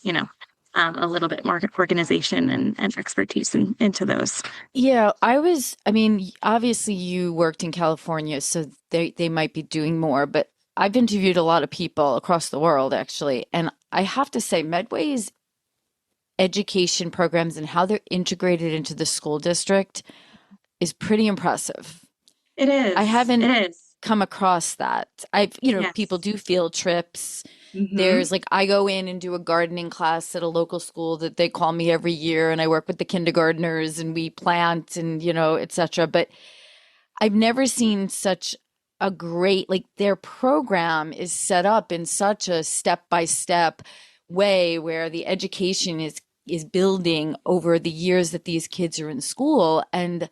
you know, a little bit more organization and expertise into those. Yeah, I mean, obviously you worked in California, so they might be doing more, but I've interviewed a lot of people across the world actually, and I have to say Medway's education programs and how they're integrated into the school district is pretty impressive. It I is. haven't It is. come across that. People Yes. do field trips. Hmm. There's like I go in and do a gardening class at a local school that they call me every year and I work with the kindergartners and we plant and etc. But I've never seen such a great like their program is set up in such a step-by-step way where the education is building over the years that these kids are in school and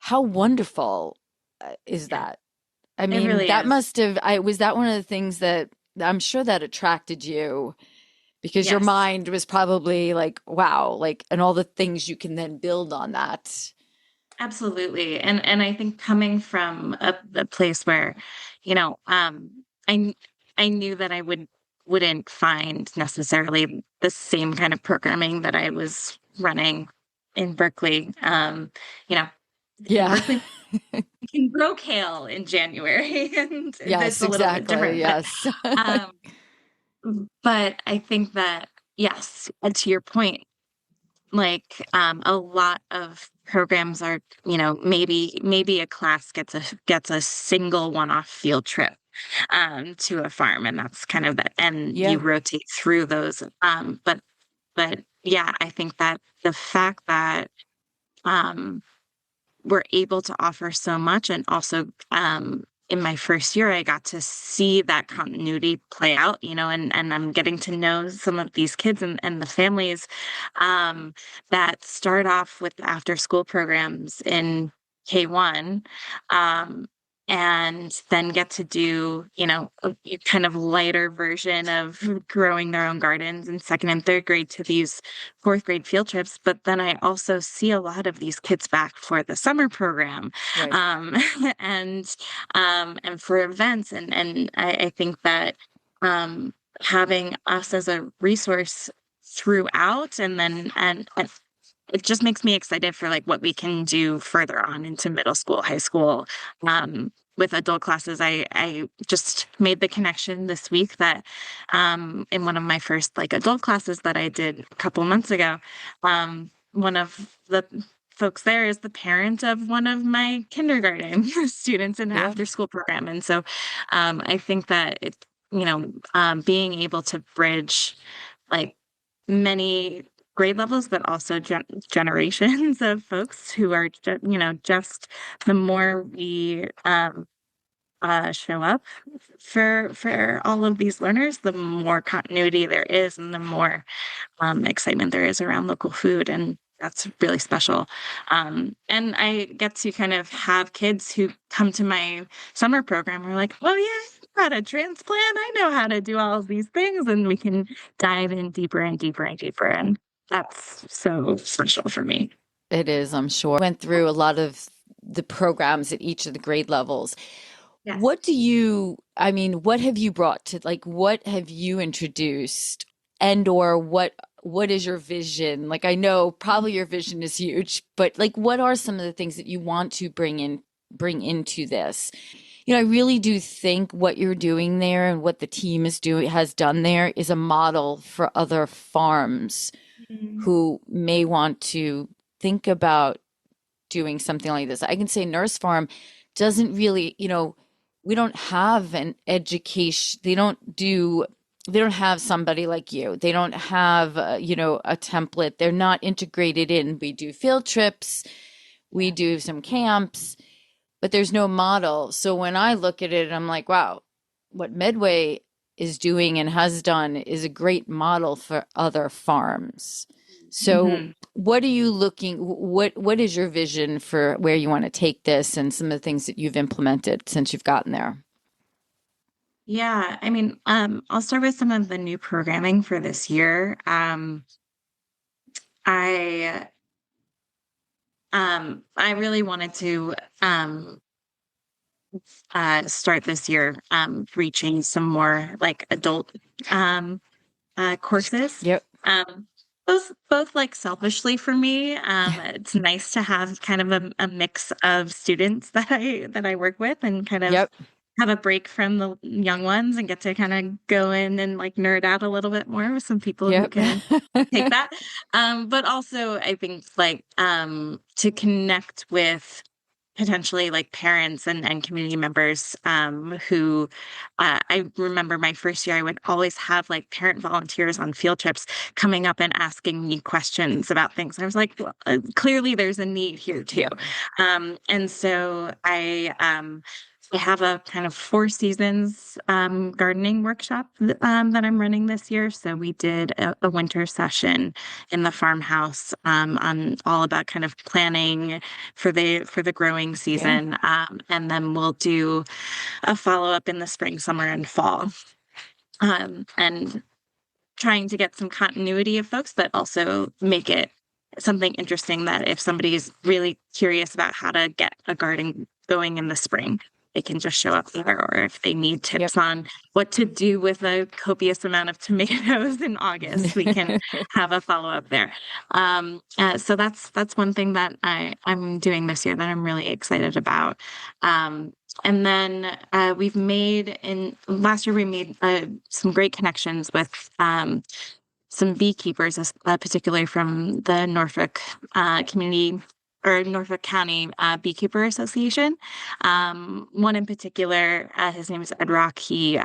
how wonderful is Yeah, that? I it mean, really that is. must have, I was that one of the things that I'm sure that attracted you because your Yes. mind was probably like, wow, like, and all the things you can then build on that. Absolutely. And I think coming from a place where, you know, I knew that wouldn't find necessarily the same kind of programming that I was running in Berkeley. You know, in Yeah. Berkeley you can grow kale in January and it's Yes, a little bit exactly. different. Yes. Um, but I think that yes, and to your point, like, a lot of programs are, maybe a class gets a single one-off field trip, to a farm, and that's kind of that, and you Yeah. rotate through those. But yeah, I think that the fact that, um we're able to offer so much and also in my first year I got to see that continuity play out, and I'm getting to know some of these kids and the families that start off with after school programs in K1, um, and then get to do, a kind of lighter version of growing their own gardens in second and third grade to these fourth grade field trips. But then I also see a lot of these kids back for the summer program, Right. um, and and for events. And I think that having us as a resource throughout, and it just makes me excited for like what we can do further on into middle school, high school, with adult classes. I just made the connection this week that in one of my first like adult classes that I did a couple months ago, one of the folks there is the parent of one of my kindergarten students in an Yeah. after school program. And so I think that being able to bridge like many grade levels, but also generations of folks who are, just the more we show up for all of these learners, the more continuity there is, and the more excitement there is around local food, and that's really special. And I get to kind of have kids who come to my summer program who are like, "Oh yeah, I got a transplant. I know how to do all of these things," and we can dive in deeper and deeper and deeper, and that's so special for me. It is, I'm sure. Went through a lot of the programs at each of the grade levels. Yes. I mean, what have you brought to like what have you introduced and or what is your vision? Like I know probably your vision is huge, but like what are some of the things that you want to bring into this? I really do think what you're doing there and what the team has done there is a model for other farms Mhm. who may want to think about doing something like this. I can say Nurse Farm doesn't really, we don't have an education. They don't have somebody like you. They don't have, a template. They're not integrated in. We do field trips, we Yeah. do some camps, but there's no model. So when I look at it, I'm like, wow, what Medway is doing and has done is a great model for other farms. So Mhm. what is your vision for where you want to take this and some of the things that you've implemented since you've gotten there? Yeah, I mean, I'll start with some of the new programming for this year. I I really wanted to start this year reaching some more like adult courses. Yep. Um, both like selfishly for me, it's nice to have kind of a mix of students that I work with and kind of Yep. have a break from the young ones and get to kind of go in and like nerd out a little bit more with some people who Yep. can take that. But also I think like to connect with potentially like parents and community members who I remember my first year I would always have like parent volunteers on field trips coming up and asking me questions about things. I was like, well, clearly there's a need here too. Yep. And so I have a kind of 4 seasons gardening workshop that I'm running this year. So we did a winter session in the farmhouse on all about kind of planning for the growing season. And then we'll do a follow-up in the spring, summer, and fall. And trying to get some continuity of folks, but also make it something interesting that if somebody's really curious about how to get a garden going in the spring, they can just show up there, or if they need tips on what to do with a copious amount of tomatoes in August, we can have a follow-up there. So that's one thing that I'm doing this year that I'm really excited about. And then last year we made some great connections with some beekeepers, particularly from the Norfolk community or Norfolk County Beekeeper Association. One in particular, his name is Ed Rock. He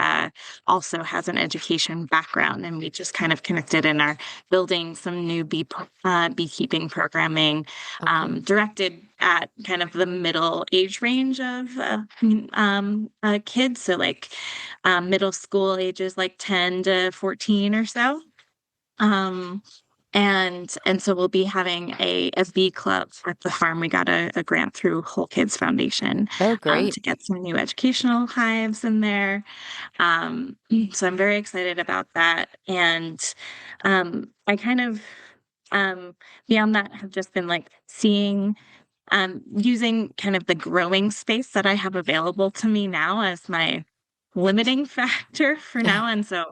also has an education background, and we just kind of connected and are building some new beekeeping programming directed at kind of the middle age range of kids. So like middle school ages like 10 to 14 or so. And so we'll be having a bee club at the farm. We got a grant through Whole Kids Foundation Great. to get some new educational hives in there. So I'm very excited about that. And I kind of beyond that have just been like seeing using kind of the growing space that I have available to me now as my limiting factor for now. And so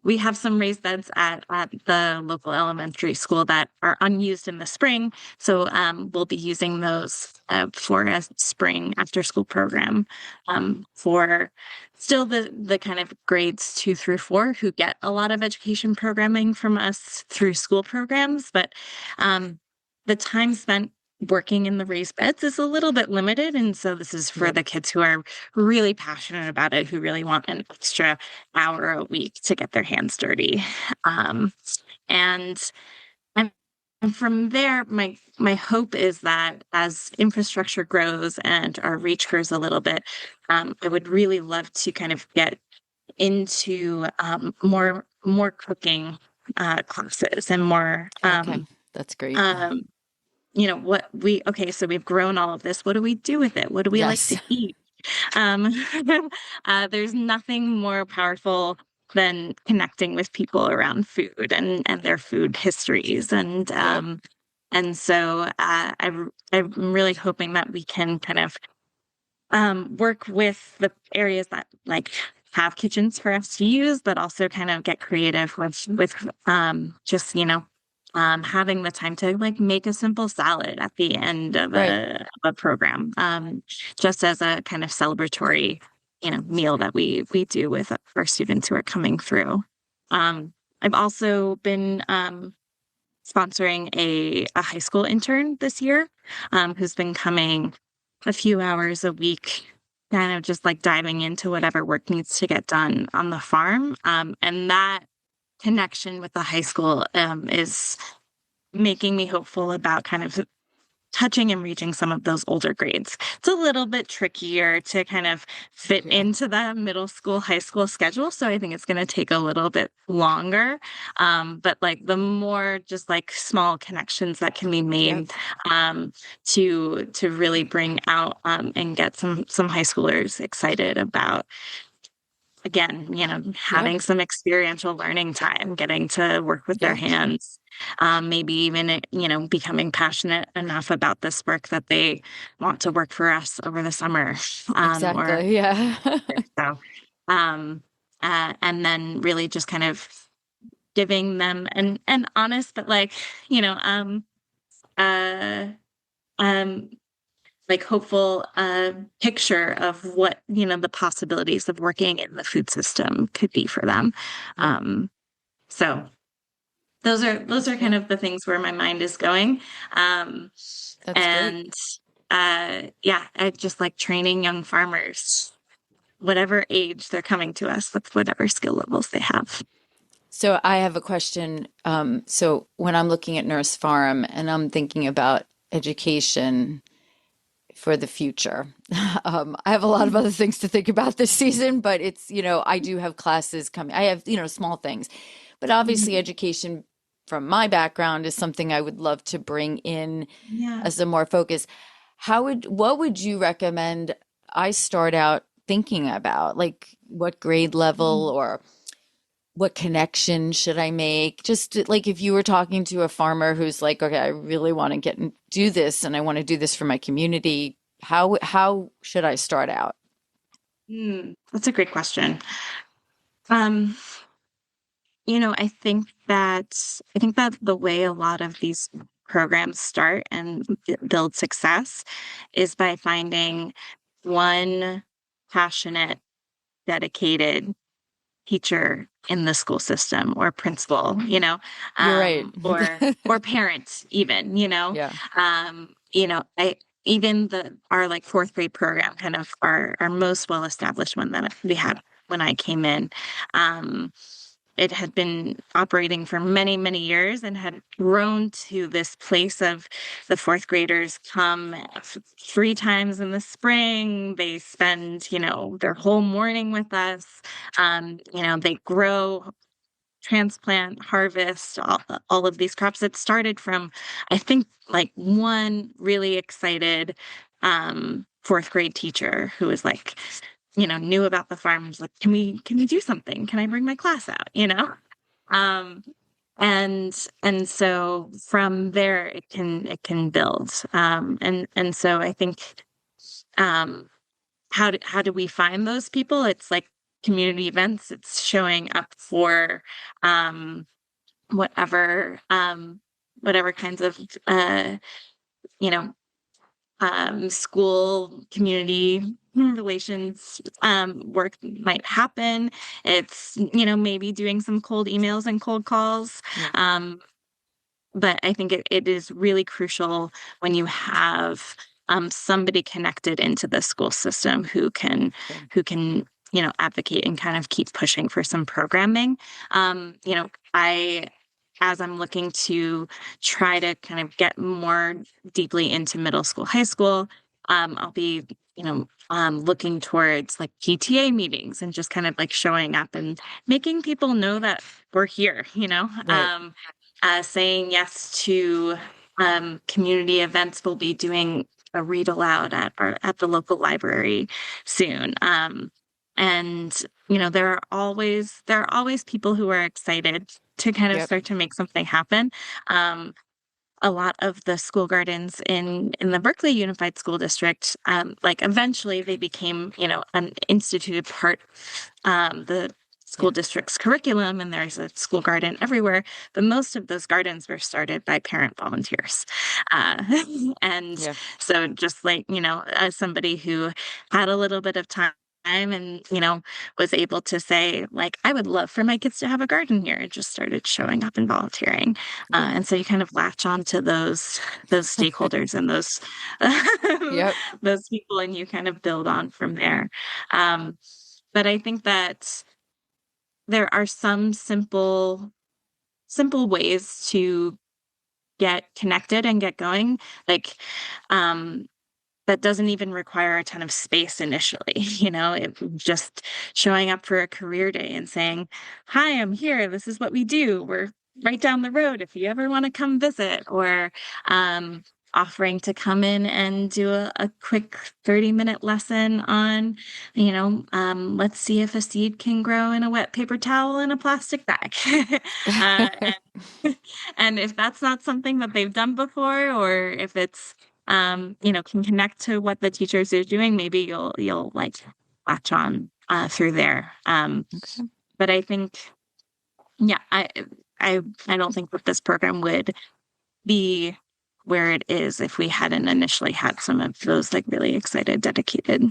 we have some raised beds at the local elementary school that are unused in the spring. So we'll be using those for a spring after school program for still the kind of grades 2 through 4 who get a lot of education programming from us through school programs. But the time spent working in the raised beds is a little bit limited. And so this is for the kids who are really passionate about it, who really want an extra hour a week to get their hands dirty. And from there, my hope is that as infrastructure grows and our reach grows a little bit, I would really love to kind of get into more cooking classes and more. That's great. So we've grown all of this. What do we do with it? What do we like to eat? There's nothing more powerful than connecting with people around food and their food histories. And so I'm really hoping that we can kind of work with the areas that like have kitchens for us to use, but also kind of get creative with just, having the time to like make a simple salad at the end of a program, just as a kind of celebratory, meal that we do with our students who are coming through. I've also been sponsoring a high school intern this year, who's been coming a few hours a week, kind of just like diving into whatever work needs to get done on the farm. And that connection with the high school is making me hopeful about kind of touching and reaching some of those older grades. It's a little bit trickier to kind of fit into the middle school, high school schedule. So I think it's going to take a little bit longer. But like the more just like small connections that can be made to really bring out and get some high schoolers excited about again, Yeah. having some experiential learning time, getting to work with their Yeah. hands, maybe even, becoming passionate enough about this work that they want to work for us over the summer, or Exactly. Yeah. so, um, and then really just kind of giving them an honest, but like, you know, uh, um, like hopeful picture of what the possibilities of working in the food system could be for them. Yep. So those are kind Yeah. of the things where my mind is going. Um, That's great. and yeah, I just like training young farmers, whatever age they're coming to us with whatever skill levels they have. So I have a question. So when I'm looking at Nurse Farm and I'm thinking about education for the future, I have a lot of other things to think about this season, but it's, I do have classes coming. I have, small things, but obviously Mhm. education from my background is something I would love to bring in Yeah. as a more focus. What would you recommend I start out thinking about? Like what grade level or what connection should I make? Just like if you were talking to a farmer who's like, okay, I really want to get and do this and I want to do this for my community, how should I start out? That's a great question. Um, I think that the way a lot of these programs start and build success is by finding one passionate, dedicated teacher in the school system or principal, You're right. or parent even, Yeah. I even our like fourth grade program, kind of our most well established one that we had when I came in. Um, it had been operating for many, many years and had grown to this place of the fourth graders come 3 times in the spring. They spend, their whole morning with us. They grow, transplant, harvest all of these crops. It started from, I think, like one really excited fourth grade teacher who was like, knew about the farm, was like, can we do something? Can I bring my class out? Um, and so from there it can build. And so I think, um, how do we find those people? It's like community events. It's showing up for um, whatever whatever kinds of you know school community relations work might happen. It's maybe doing some cold emails and cold calls. Yeah. um, but I think it is really crucial when you have somebody connected into the school system Sure. who can advocate and kind of keep pushing for some programming. I, as I'm looking to try to kind of get more deeply into middle school, high school, I'll be looking towards like PTA meetings and just kind of like showing up and making people know that we're here. Right. Saying yes to community events. We'll be doing a read aloud at the local library soon. And there are always people who are excited to kind of Yep. start to make something happen. Um, a lot of the school gardens in the Berkeley Unified School District, like eventually they became, an instituted part, the school Yeah. district's curriculum, and there's a school garden everywhere. But most of those gardens were started by parent volunteers. Uh, and Yeah. so just like, as somebody who had a little bit of time and, was able to say, like, I would love for my kids to have a garden here, and just started showing up and volunteering. Yeah. And so you kind of latch on to those stakeholders and those Yep. those people, and you kind of build on from there. Um, but I think that there are some simple ways to get connected and get going. Like, um, that doesn't even require a ton of space initially. Just showing up for a career day and saying, "Hi, I'm here. This is what we do. We're right down the road if you ever want to come visit." Or, offering to come in and do a quick 30-minute lesson on, let's see if a seed can grow in a wet paper towel in a plastic bag. And, and if that's not something that they've done before, or if it's, can connect to what the teachers are doing, maybe you'll like latch on through there. Okay. But I think, yeah, I don't think that this program would be where it is if we hadn't initially had some of those like really excited, dedicated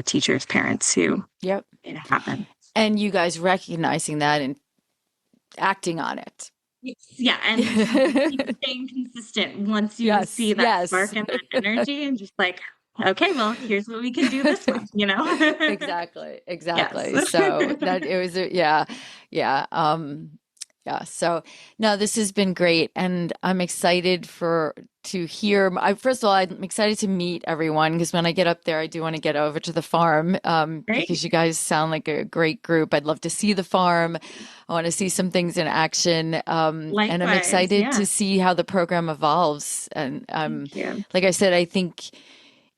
teachers, parents who Yep. made it happen. And you guys recognizing that and acting on it. Yeah, and keep staying consistent once you see that spark and that energy, and just like, okay, well, here's what we can do this month, Exactly. Yes. So that it was, yeah. So no, this has been great, and I'm excited to hear. First of all, I'm excited to meet everyone, because when I get up there, I do want to get over to the farm, because you guys sound like a great group. I'd love to see the farm. I want to see some things in action, and I'm excited to see how the program evolves. And like I said, I think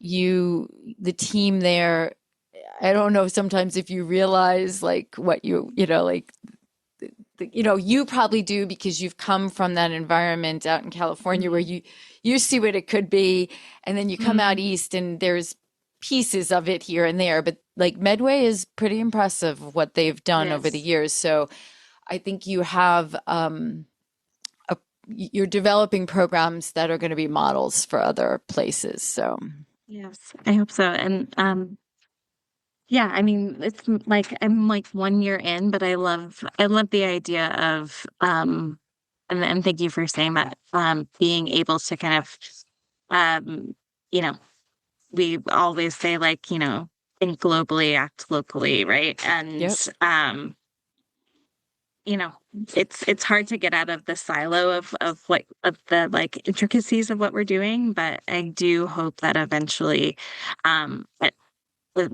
the team there, I don't know sometimes if you realize like what you probably do, because you've come from that environment out in California, where you see what it could be, and then you come out east and there's pieces of it here and there, but like Medway is pretty impressive what they've done over the years. So I think you have you're developing programs that are going to be models for other places. So yes, I hope so. And yeah, I mean, it's like I'm like 1 year in, but I love the idea of and thank you for saying that, being able to kind of you know, we always say like, think globally, act locally, right? And it's hard to get out of the silo of the like intricacies of what we're doing, but I do hope that eventually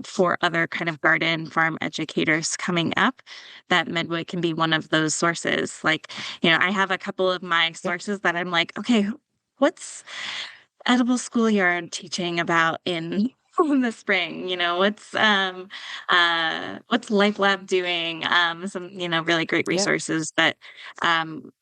for other kind of garden farm educators coming up, that Medway can be one of those sources. Like, I have a couple of my sources that I'm like, okay, what's edible schoolyard teaching about in the spring? What's Life Lab doing? Some, really great resources that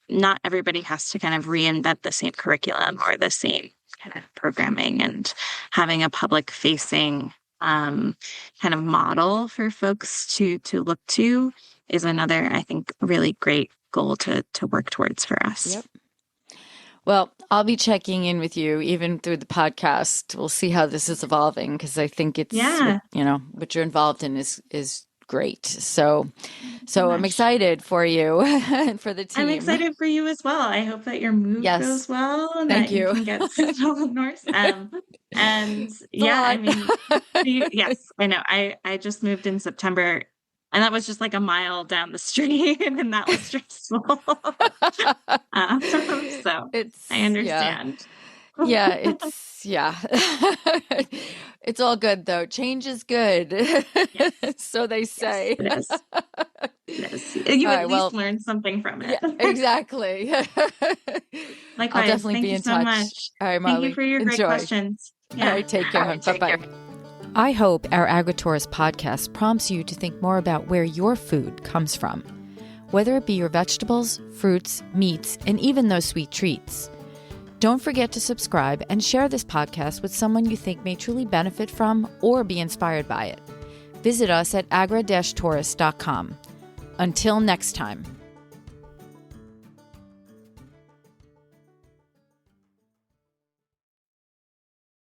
not everybody has to kind of reinvent the same curriculum or the same kind of programming, and having a public facing kind of model for folks to look to is another, I think, really great goal to work towards for us. Yep. Well, I'll be checking in with you even through the podcast. We'll see how this is evolving, because I think it's what you're involved in is great. So I'm excited for you and for the team. I'm excited for you as well. I hope that your move goes well, and Thank that you can get settled north. And I mean, yes, I know. I just moved in September, and that was just like a mile down the street, and that was stressful. So I understand. It's all good though. Change is good. Yes. So they say. Yes, it is. You at least learn something from it. Yeah, exactly. Likewise. I'll definitely be in touch. Thank you so much. All right, Marlee. Thank you for your great questions. Yeah. All right, take care. Bye-bye. I hope our AgriTourist podcast prompts you to think more about where your food comes from, whether it be your vegetables, fruits, meats, and even those sweet treats. Don't forget to subscribe and share this podcast with someone you think may truly benefit from or be inspired by it. Visit us at agra-tourist.com. Until next time.